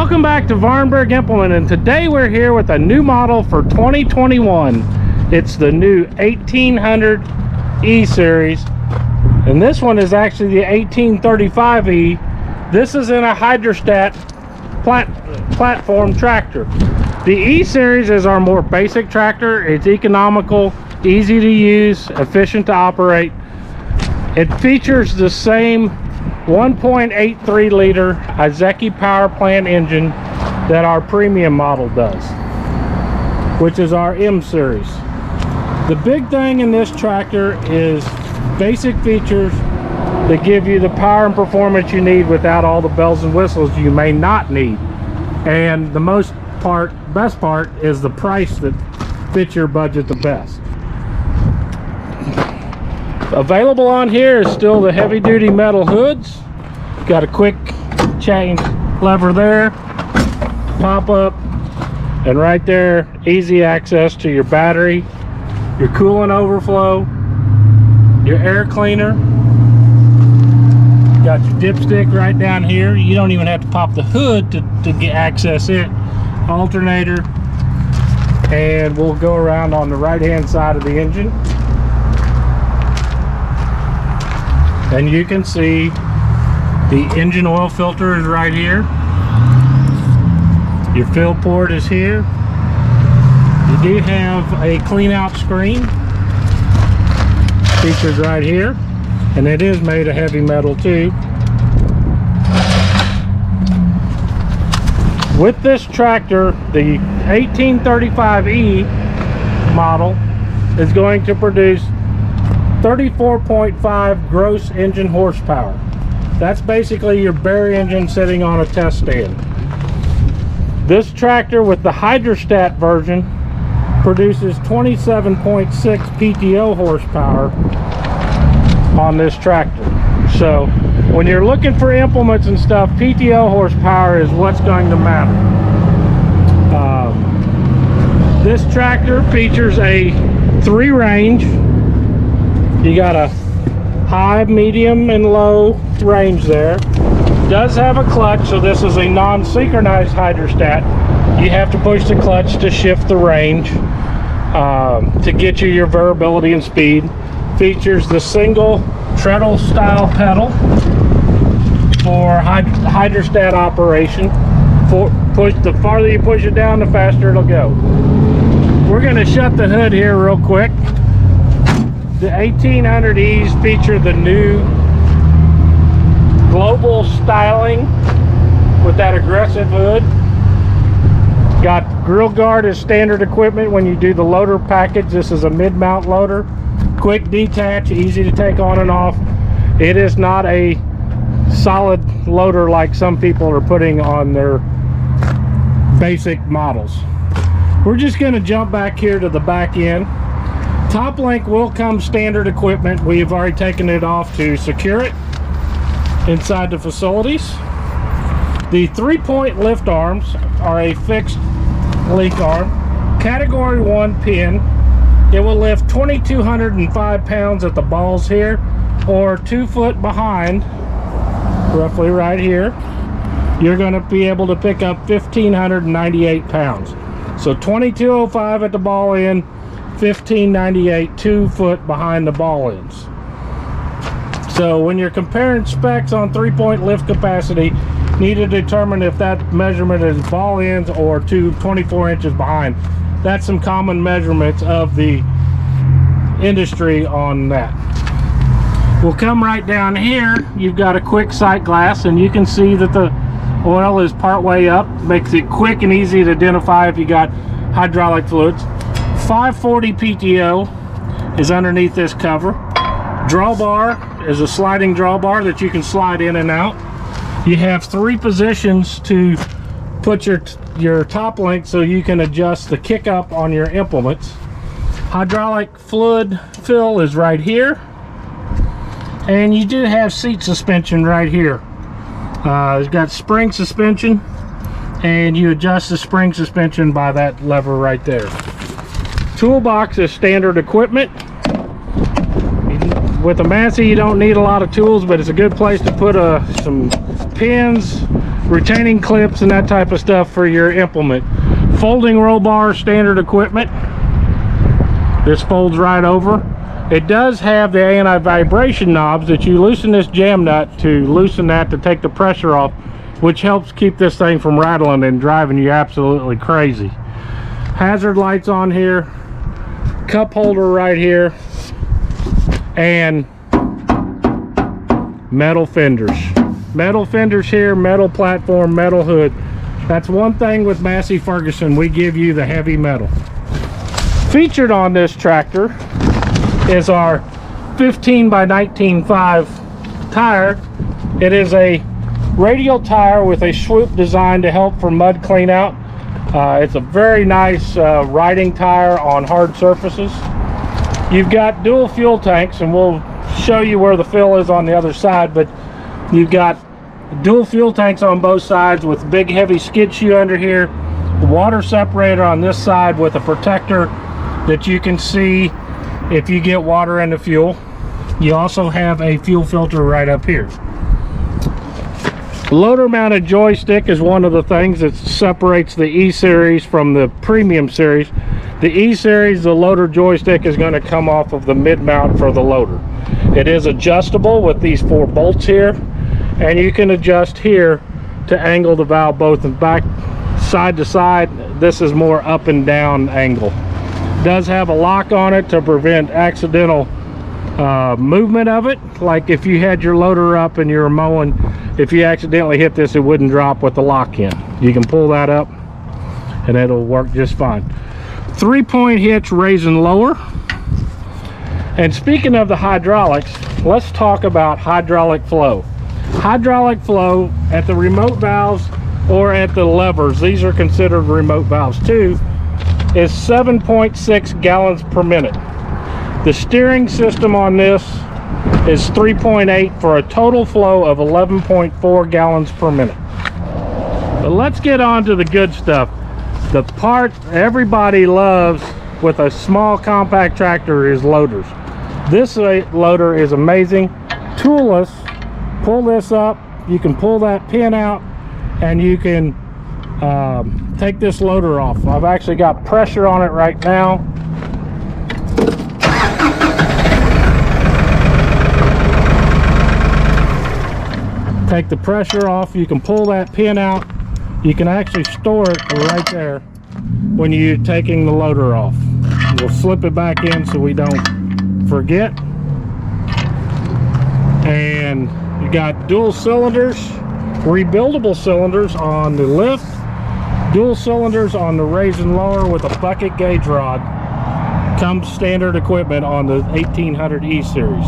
Welcome back to Vahrenberg Implement, and today we're here with a new model for 2021. It's the new 1800 E series, and this one is actually the 1835E. This is in a Hydrostat platform tractor. The E series is our more basic tractor. It's economical, easy to use, efficient to operate. It features the same 1.83 liter Higginsville power plant engine that our premium model does, which is our M series. The big thing in this tractor is basic features that give you the power and performance you need without all the bells and whistles you may not need. And the best part is the price that fits your budget the best. Available on here is still the heavy duty metal hoods. Got a quick change lever there, pop up, and right there, easy access to your battery, your coolant overflow, your air cleaner. Got your dipstick right down here. You don't even have to pop the hood to access it. Alternator, and we'll go around on the right hand side of the engine. And you can see the engine oil filter is right here. Your fill port is here. You do have a clean out screen featured right here, and it is made of heavy metal too. With this tractor, the 1835E model is going to produce 34.5 gross engine horsepower. That's basically your bare engine sitting on a test stand. This tractor with the Hydrostat version produces 27.6 PTO horsepower on this tractor. So when you're looking for implements and stuff, PTO horsepower is what's going to matter. This tractor features a 3 range. You got a high, medium, and low range there. Does have a clutch, so this is a non-synchronized Hydrostat. You have to push the clutch to shift the range to get you your variability and speed. Features the single treadle style pedal for Hydrostat operation. The farther you push it down, the faster it'll go. We're going to shut the hood here real quick. The 1800Es feature the new global styling with that aggressive hood. Got grill guard as standard equipment when you do the loader package. This is a mid-mount loader. Quick detach, easy to take on and off. It is not a solid loader like some people are putting on their basic models. We're just going to jump back here to the back end. Top link will come standard equipment. We have already taken it off to secure it inside the facilities. The 3-point lift arms are a fixed link arm, category 1 pin. It will lift 2,205 pounds at the balls here, or 2 foot behind, roughly right here. You're going to be able to pick up 1,598 pounds. So 2,205 at the ball end, 1598 2 foot behind the ball ends. So when you're comparing specs on 3-point lift capacity, you need to determine if that measurement is ball ends or 24 inches behind. That's some common measurements of the industry on that. We'll come right down here. You've got a quick sight glass, and you can see that the oil is part way up. Makes it quick and easy to identify if you got hydraulic fluids. 540 PTO is underneath this cover. Drawbar is a sliding drawbar that you can slide in and out. You have 3 positions to put your top link so you can adjust the kick up on your implements. Hydraulic fluid fill is right here, and you do have seat suspension right here. It's got spring suspension, and you adjust the spring suspension by that lever right there. Toolbox is standard equipment. With a Massey, you don't need a lot of tools, but it's a good place to put some pins, retaining clips and that type of stuff for your implement. Folding roll bar, standard equipment. This folds right over. It does have the anti-vibration knobs that you loosen this jam nut to loosen that to take the pressure off, which helps keep this thing from rattling and driving you absolutely crazy. Hazard lights on here, cup holder right here, and metal fenders. Metal fenders here, metal platform, metal hood. That's one thing with Massey Ferguson, we give you the heavy metal. Featured on this tractor is our 15 by 19.5 tire. It is a radial tire with a swoop design to help for mud clean out. It's a very nice riding tire on hard surfaces. You've got dual fuel tanks, and we'll show you where the fill is on the other side, but you've got dual fuel tanks on both sides with big heavy skid shoe under here, water separator on this side with a protector that you can see if you get water in the fuel. You also have a fuel filter right up here. Loader mounted joystick is one of the things that separates the E-Series from the Premium Series. The E-Series, the loader joystick is going to come off of the mid-mount for the loader. It is adjustable with these 4 bolts here, and you can adjust here to angle the valve both and back, side to side. This is more up and down angle. It does have a lock on it to prevent accidental movement of it. Like if you had your loader up and you're mowing, if you accidentally hit this, it wouldn't drop with the lock in. You can pull that up and it'll work just fine. 3-point hitch, raise and lower. And speaking of the hydraulics, let's talk about hydraulic flow. Hydraulic flow at the remote valves or at the levers, these are considered remote valves too, is 7.6 gallons per minute. The steering system on this is 3.8 for a total flow of 11.4 gallons per minute. But let's get on to the good stuff. The part everybody loves with a small compact tractor is loaders. This loader is amazing. Toolless. Pull this up, you can pull that pin out, and you can take this loader off. I've actually got pressure on it right now. Take the pressure off, you can pull that pin out. You can actually store it right there when you're taking the loader off. We'll slip it back in so we don't forget. And you got dual cylinders, rebuildable cylinders on the lift, dual cylinders on the raise and lower with a bucket gauge rod. Comes standard equipment on the 1800 E-Series.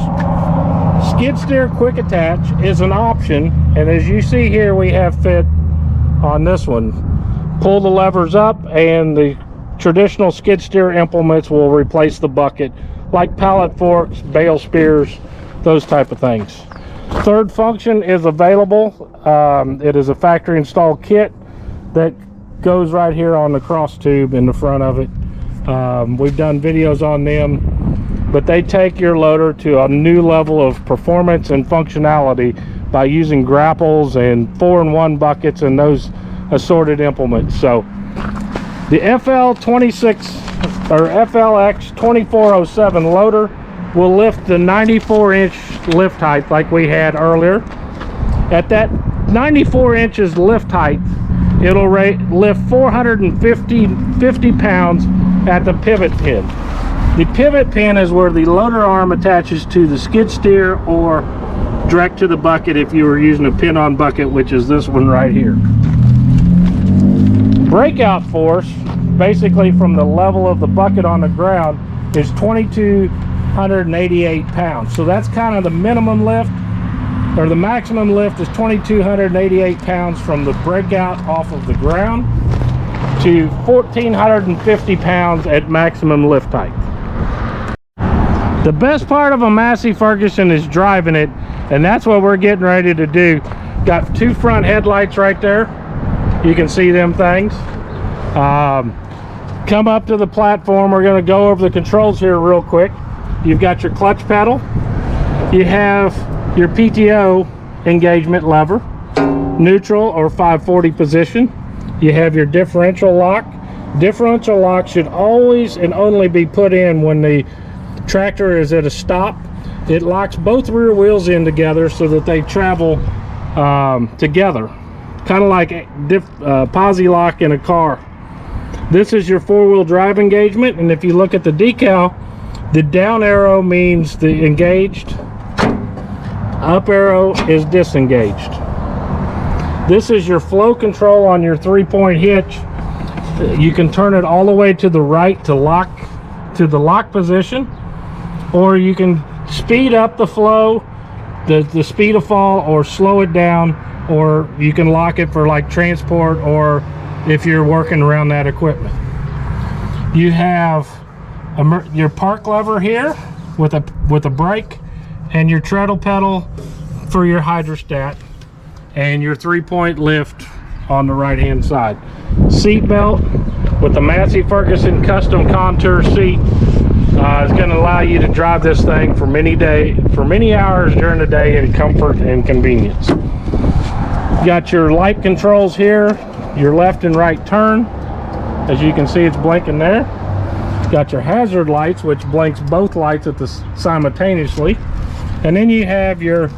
Skid steer quick attach is an option, and as you see here, we have fit on this one. Pull the levers up and the traditional skid steer implements will replace the bucket, like pallet forks, bale spears, those type of things. Third function is available. It is a factory installed kit that goes right here on the cross tube in the front of it. We've done videos on them, but they take your loader to a new level of performance and functionality by using grapples and 4-in-1 buckets and those assorted implements. So the FLx2407 loader will lift the 94-inch lift height like we had earlier. At that 94 inches lift height, it'll lift 450 pounds at the pivot pin. The pivot pin is where the loader arm attaches to the skid steer or direct to the bucket if you were using a pin-on bucket, which is this one right here. Breakout force, basically from the level of the bucket on the ground, is 2,288 pounds. So that's kind of the minimum lift, or the maximum lift is 2,288 pounds from the breakout off of the ground to 1,450 pounds at maximum lift height. The best part of a Massey Ferguson is driving it, and that's what we're getting ready to do. Got 2 front headlights right there. You can see them things. Come up to the platform. We're going to go over the controls here real quick. You've got your clutch pedal. You have your PTO engagement lever. neutral or 540 position. You have your differential lock. Differential lock should always and only be put in when the tractor is at a stop. It locks both rear wheels in together so that they travel together, kind of like posi lock in a car. This is your four-wheel drive engagement, and if you look at the decal, the down arrow means the engaged, up arrow is disengaged. This is your flow control on your 3-point hitch. You can turn it all the way to the right to lock to the lock position, or you can speed up the flow, the speed of fall, or slow it down, or you can lock it for like transport or if you're working around that equipment. You have your park lever here with a brake, and your treadle pedal for your hydrostat, and your 3-point lift on the right hand side. Seat belt with the Massey Ferguson custom contour seat is going to allow you to drive this thing for many hours during the day in comfort and convenience. You got your light controls here, your left and right turn. As you can see, it's blinking there. Got your hazard lights, which blinks both lights simultaneously. And then you have your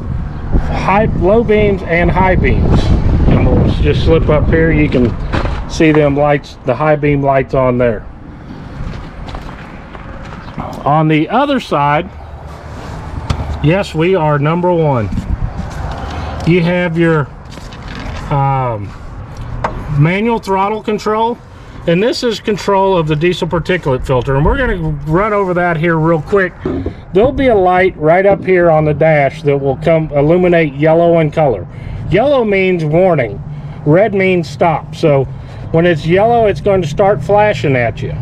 low beams and high beams. And we'll just slip up here. You can see them lights, the high beam lights on there. On the other side, yes, we are number one. You have your manual throttle control, and this is control of the diesel particulate filter, and we're going to run over that here real quick. There'll be a light right up here on the dash that will illuminate yellow in color. Yellow means warning, red means stop. So when it's yellow, it's going to start flashing at you.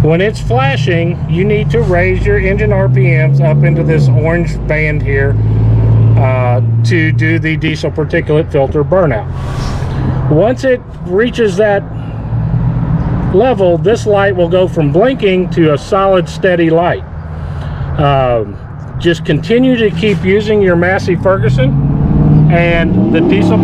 When it's flashing, you need to raise your engine RPMs up into this orange band here to do the diesel particulate filter burnout. Once it reaches that level, this light will go from blinking to a solid steady light. Just continue to keep using your Massey Ferguson, and the diesel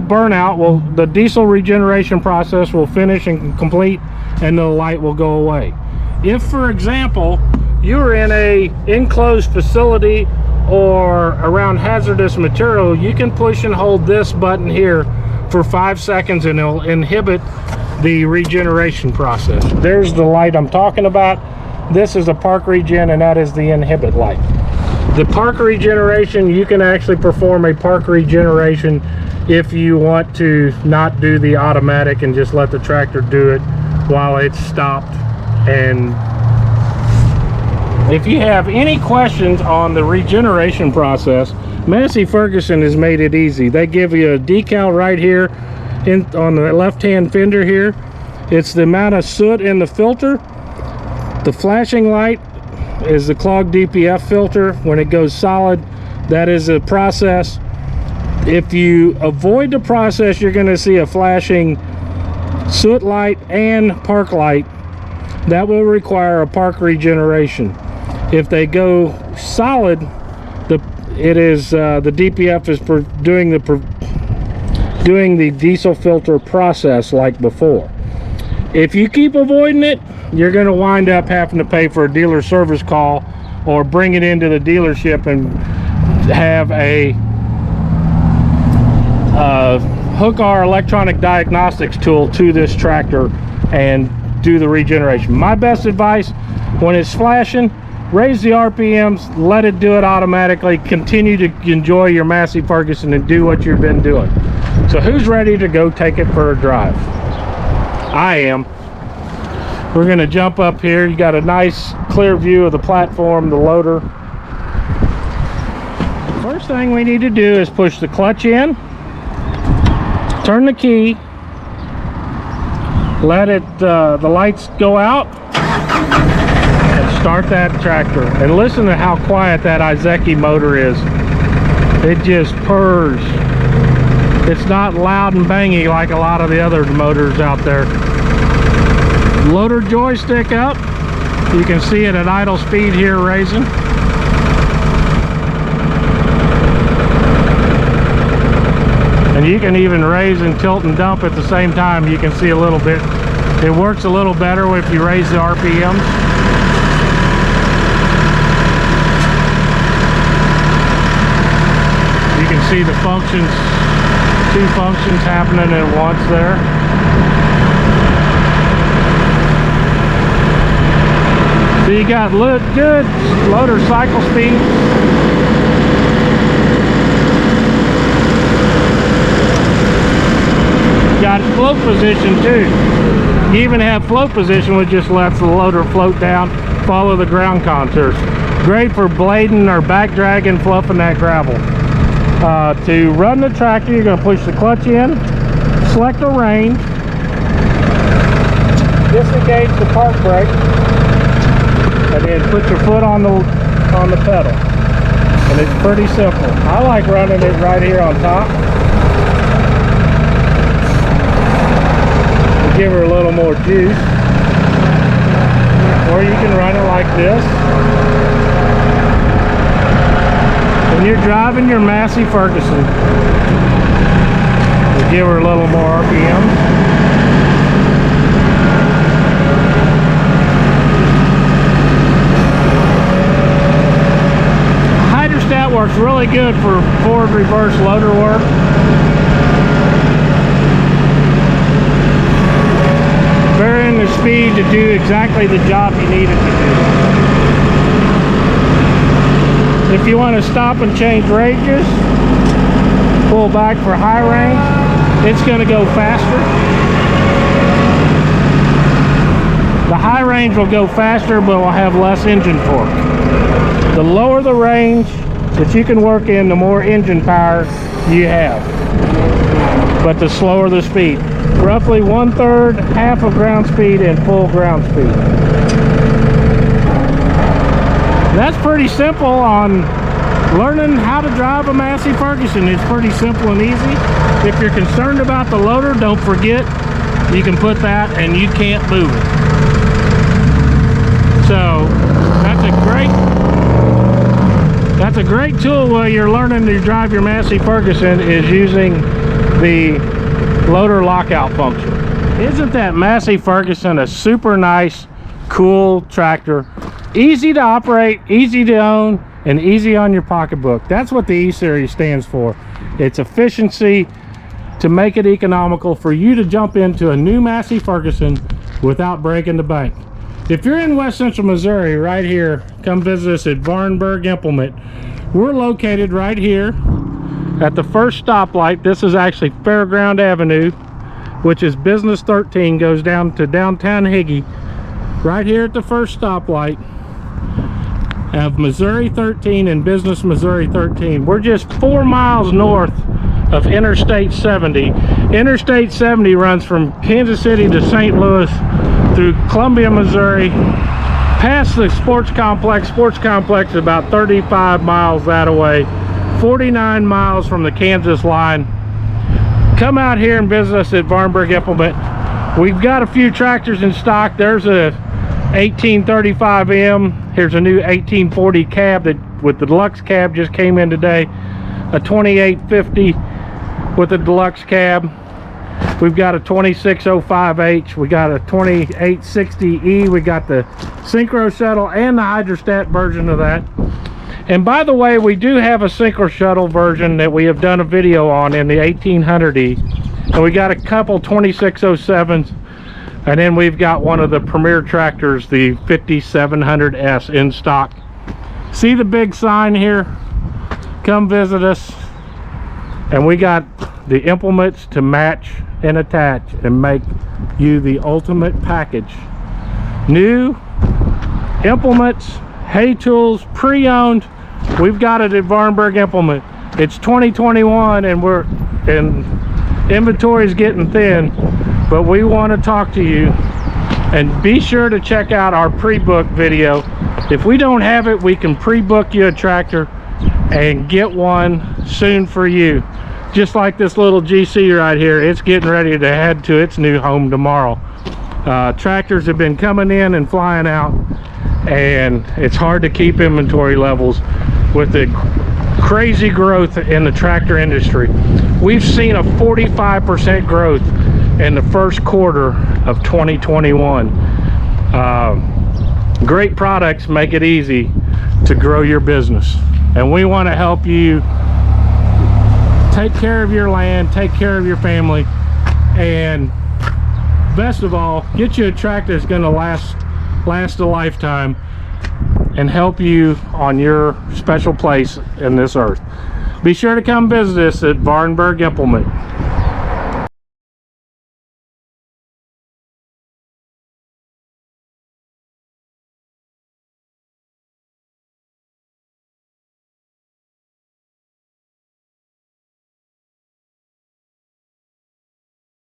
burnout the diesel regeneration process will finish and complete, and the light will go away. If, for example, you're in a enclosed facility or around hazardous material, you can push and hold this button here for 5 seconds, and it'll inhibit the regeneration process. There's the light I'm talking about. This is a park regen, and that is the inhibit light. The park regeneration, you can actually perform a park regeneration if you want to not do the automatic and just let the tractor do it while it's stopped. And if you have any questions on the regeneration process, Massey Ferguson has made it easy. They give you a decal right here on the left-hand fender here. It's the amount of soot in the filter. The flashing light is the clogged DPF filter. When it goes solid, that is a process. If you avoid the process, you're going to see a flashing soot light and park light. That will require a park regeneration. If they go solid, the DPF is doing the diesel filter process like before. If you keep avoiding it, you're going to wind up having to pay for a dealer service call or bring it into the dealership and have a hook our electronic diagnostics tool to this tractor and do the regeneration. My best advice, when it's flashing, raise the RPMs, let it do it automatically, continue to enjoy your Massey Ferguson and do what you've been doing. So who's ready to go take it for a drive? I am. We're going to jump up here. You got a nice clear view of the platform, the loader. First thing we need to do is push the clutch in, turn the key, let it the lights go out, and start that tractor. And listen to how quiet that Izeki motor is. It just purrs. It's not loud and bangy like a lot of the other motors out there. Loader joystick up. You can see it at idle speed here raising. And you can even raise and tilt and dump at the same time. You can see a little bit. It works a little better if you raise the RPMs. You can see the functions, two functions happening at once there. So you got good loader cycle speed. Got float position too. You even have float position, which just lets the loader float down, follow the ground contours. Great for blading or back dragging, fluffing that gravel. To run the tractor, you're going to push the clutch in, select the range, disengage the park brake, and then put your foot on the pedal. And it's pretty simple. I like running it right here on top. Give her a little more juice. Or you can run it like this. When you're driving your Massey Ferguson, we'll give her a little more RPM. Hydrostat works really good for forward reverse loader work. Varying the speed to do exactly the job you need it to do. If you want to stop and change ranges, pull back for high range, it's going to go faster. The high range will go faster, but will have less engine torque. The lower the range that you can work in, the more engine power you have, but the slower the speed. Roughly 1/3, half of ground speed and full ground speed. That's pretty simple on learning how to drive a Massey Ferguson. It's pretty simple and easy. If you're concerned about the loader, don't forget you can put that and you can't move it. So that's a great tool while you're learning to drive your Massey Ferguson, is using the loader lockout function. Isn't that Massey Ferguson a super nice, cool tractor? Easy to operate, easy to own, and easy on your pocketbook. That's what the E-Series stands for. It's efficiency to make it economical for you to jump into a new Massey Ferguson without breaking the bank. If you're in West Central Missouri, right here, come visit us at Vahrenberg Implement. We're located right here at the first stoplight. This is actually Fairground Avenue, which is Business 13, goes down to downtown Higgy. Right here at the first stoplight of Missouri 13 and Business Missouri 13. We're just 4 miles north of Interstate 70. Interstate 70 runs from Kansas City to St. Louis through Columbia, Missouri, past the sports complex. Sports complex is about 35 miles that away, 49 miles from the Kansas line. Come out here and visit us at Vahrenberg Implement. We've got a few tractors in stock. There's a 1835M. Here's a new 1840 cab that with the deluxe cab just came in today. A 2850 with a deluxe cab. We've got a 2605H. We got a 2860E. We got the synchro shuttle and the hydrostat version of that. And by the way, we do have a synchro shuttle version that we have done a video on in the 1800E. And we got a couple 2607s. And then we've got one of the premier tractors, the 5700S, in stock. See the big sign here? Come visit us. And we got the implements to match and attach and make you the ultimate package. New implements, hay tools, pre-owned. We've got it at Vahrenberg Implement. It's 2021 and inventory is getting thin, but we want to talk to you. And be sure to check out our pre-book video. If we don't have it, we can pre-book you a tractor and get one soon for you. Just like this little GC right here, it's getting ready to head to its new home tomorrow. Tractors have been coming in and flying out, and it's hard to keep inventory levels with the crazy growth in the tractor industry. We've seen a 45% growth in the first quarter of 2021. Great products make it easy to grow your business, and we want to help you take care of your land, take care of your family, and best of all, get you a tractor that's going to last a lifetime and help you on your special place in this earth. Be sure to come visit us at Vahrenberg Implement.